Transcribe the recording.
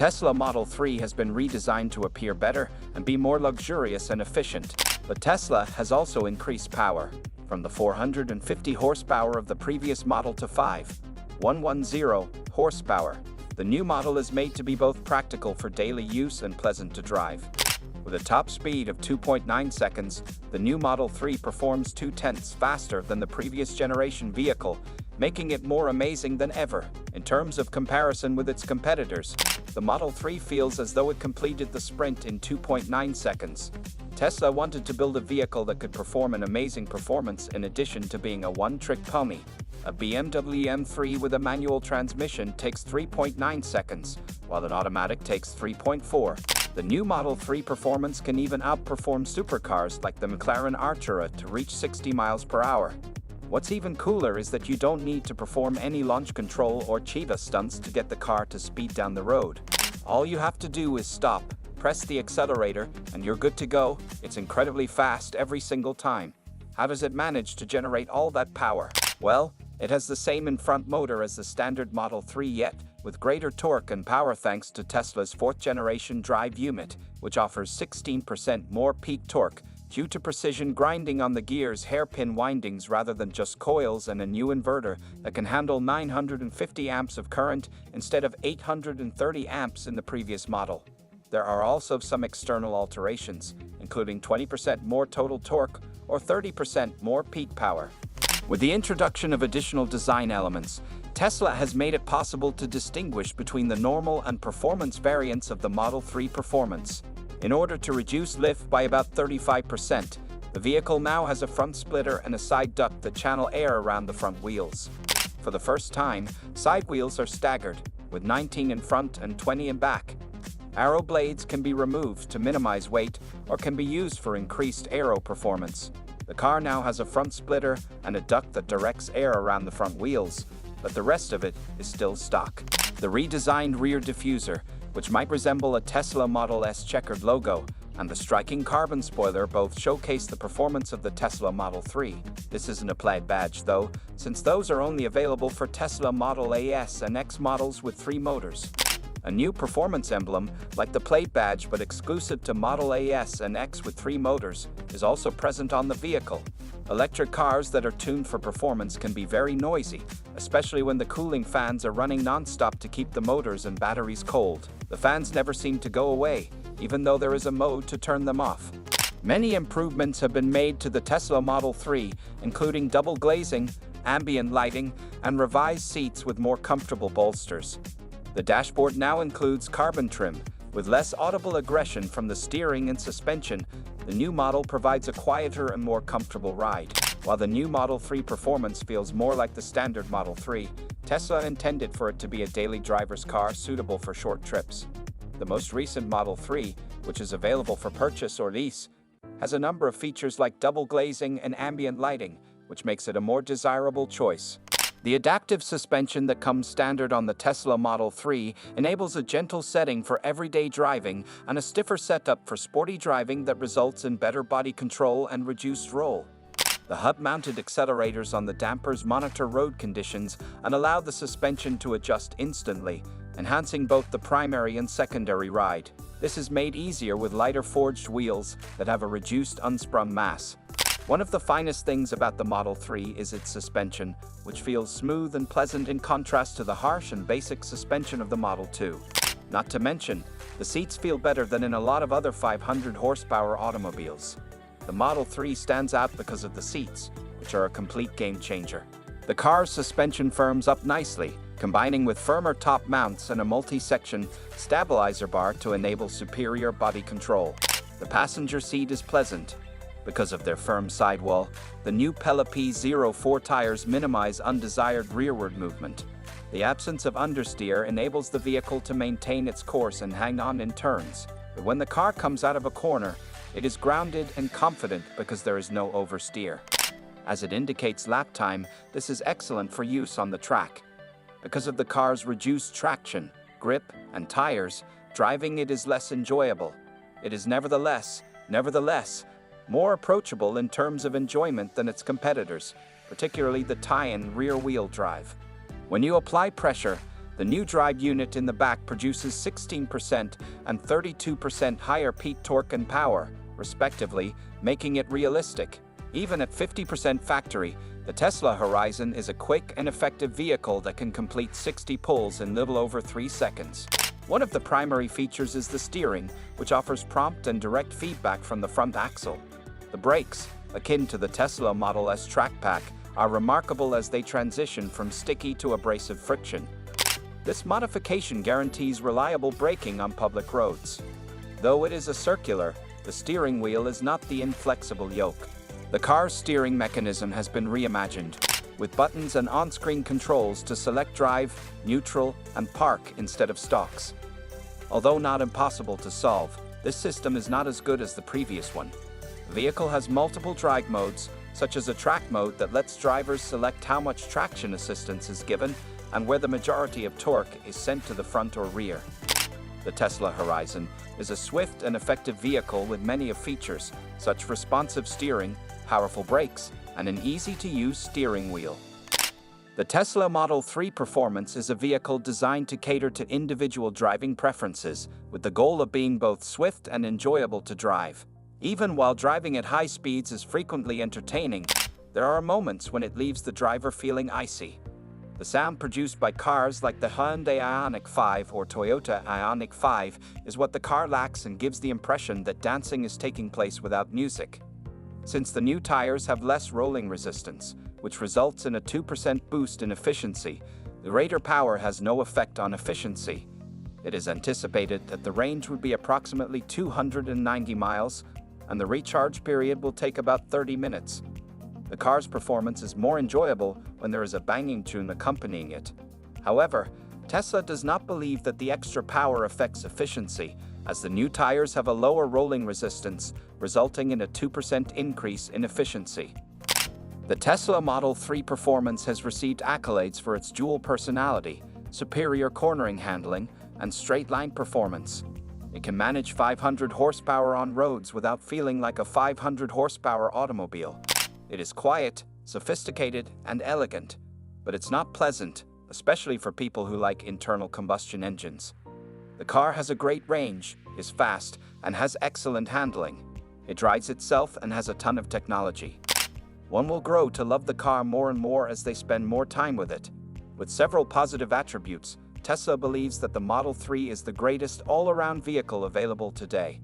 Tesla Model 3 has been redesigned to appear better and be more luxurious and efficient. But Tesla has also increased power, from the 450 horsepower of the previous model to 5,110 horsepower. The new model is made to be both practical for daily use and pleasant to drive. With a top speed of 2.9 seconds, the new Model 3 performs 0.2 faster than the previous generation vehicle, making it more amazing than ever. In terms of comparison with its competitors, the Model 3 feels as though it completed the sprint in 2.9 seconds. Tesla wanted to build a vehicle that could perform an amazing performance in addition to being a one-trick pony. A BMW M3 with a manual transmission takes 3.9 seconds, while an automatic takes 3.4. The new Model 3 performance can even outperform supercars like the McLaren Artura to reach 60 miles per hour. What's even cooler is that you don't need to perform any launch control or cheetah stunts to get the car to speed down the road. All you have to do is stop, press the accelerator, and you're good to go. It's incredibly fast every single time. How does it manage to generate all that power? Well, it has the same in-front motor as the standard Model 3 yet, with greater torque and power thanks to Tesla's 4th-generation drive unit, which offers 16% more peak torque due to precision grinding on the gear's hairpin windings rather than just coils, and a new inverter that can handle 950 amps of current instead of 830 amps in the previous model. There are also some external alterations, including 20% more total torque or 30% more peak power. With the introduction of additional design elements, Tesla has made it possible to distinguish between the normal and performance variants of the Model 3 performance. In order to reduce lift by about 35%, the vehicle now has a front splitter and a side duct that channel air around the front wheels. For the first time, side wheels are staggered, with 19 in front and 20 in back. Aero blades can be removed to minimize weight or can be used for increased aero performance. The car now has a front splitter and a duct that directs air around the front wheels, but the rest of it is still stock. The redesigned rear diffuser, which might resemble a Tesla Model S checkered logo, and the striking carbon spoiler both showcase the performance of the Tesla Model 3. This isn't a plaid badge though, since those are only available for Tesla Model S and X models with 3 motors. A new performance emblem, like the plate badge but exclusive to Model S and X with 3 motors, is also present on the vehicle. Electric cars that are tuned for performance can be very noisy, especially when the cooling fans are running non-stop to keep the motors and batteries cold. The fans never seem to go away, even though there is a mode to turn them off. Many improvements have been made to the Tesla Model 3, including double glazing, ambient lighting, and revised seats with more comfortable bolsters. The dashboard now includes carbon trim, with less audible aggression from the steering and suspension. The new model provides a quieter and more comfortable ride. While the new Model 3 performance feels more like the standard Model 3, Tesla intended for it to be a daily driver's car suitable for short trips. The most recent Model 3, which is available for purchase or lease, has a number of features like double glazing and ambient lighting, which makes it a more desirable choice. The adaptive suspension that comes standard on the Tesla Model 3 enables a gentle setting for everyday driving and a stiffer setup for sporty driving that results in better body control and reduced roll. The hub-mounted accelerators on the dampers monitor road conditions and allow the suspension to adjust instantly, enhancing both the primary and secondary ride. This is made easier with lighter forged wheels that have a reduced unsprung mass. One of the finest things about the Model 3 is its suspension, which feels smooth and pleasant in contrast to the harsh and basic suspension of the Model 2. Not to mention, the seats feel better than in a lot of other 500 horsepower automobiles. The Model 3 stands out because of the seats, which are a complete game changer. The car's suspension firms up nicely, combining with firmer top mounts and a multi-section stabilizer bar to enable superior body control. The passenger seat is pleasant. Because of their firm sidewall, the new Pella P04 tires minimize undesired rearward movement. The absence of understeer enables the vehicle to maintain its course and hang on in turns. But when the car comes out of a corner, it is grounded and confident because there is no oversteer. As it indicates lap time, this is excellent for use on the track. Because of the car's reduced traction, grip, and tires, driving it is less enjoyable. It is nevertheless, more approachable in terms of enjoyment than its competitors, particularly the tie-in rear-wheel drive. When you apply pressure, The new drive unit in the back produces 16% and 32% higher peak torque and power, respectively, making it realistic. Even at 50% factory, the Tesla Horizon is a quick and effective vehicle that can complete 60 pulls in little over 3 seconds. One of the primary features is the steering, which offers prompt and direct feedback from the front axle. The brakes, akin to the Tesla Model S track pack, are remarkable as they transition from sticky to abrasive friction. This modification guarantees reliable braking on public roads. Though it is a circular, the steering wheel is not the inflexible yoke. The car's steering mechanism has been reimagined, with buttons and on-screen controls to select drive, neutral, and park instead of stalks. Although not impossible to solve, this system is not as good as the previous one. The vehicle has multiple drive modes, such as a track mode that lets drivers select how much traction assistance is given and where the majority of torque is sent to the front or rear. The Tesla Horizon is a swift and effective vehicle with many of features, such responsive steering, powerful brakes, and an easy-to-use steering wheel. The Tesla Model 3 Performance is a vehicle designed to cater to individual driving preferences, with the goal of being both swift and enjoyable to drive. Even while driving at high speeds is frequently entertaining, there are moments when it leaves the driver feeling icy. The sound produced by cars like the Hyundai Ioniq 5 or Toyota Ioniq 5 is what the car lacks and gives the impression that dancing is taking place without music. Since the new tires have less rolling resistance, which results in a 2% boost in efficiency, the greater power has no effect on efficiency. It is anticipated that the range would be approximately 290 miles, and the recharge period will take about 30 minutes. The car's performance is more enjoyable when there is a banging tune accompanying it. However, Tesla does not believe that the extra power affects efficiency, as the new tires have a lower rolling resistance, resulting in a 2% increase in efficiency. The Tesla Model 3 Performance has received accolades for its dual personality, superior cornering handling, and straight-line performance. It can manage 500 horsepower on roads without feeling like a 500 horsepower automobile. It is quiet, sophisticated, and elegant, but it's not pleasant, especially for people who like internal combustion engines. The car has a great range, is fast, and has excellent handling. It drives itself and has a ton of technology. One will grow to love the car more and more as they spend more time with it. With several positive attributes, Tesla believes that the Model 3 is the greatest all-around vehicle available today.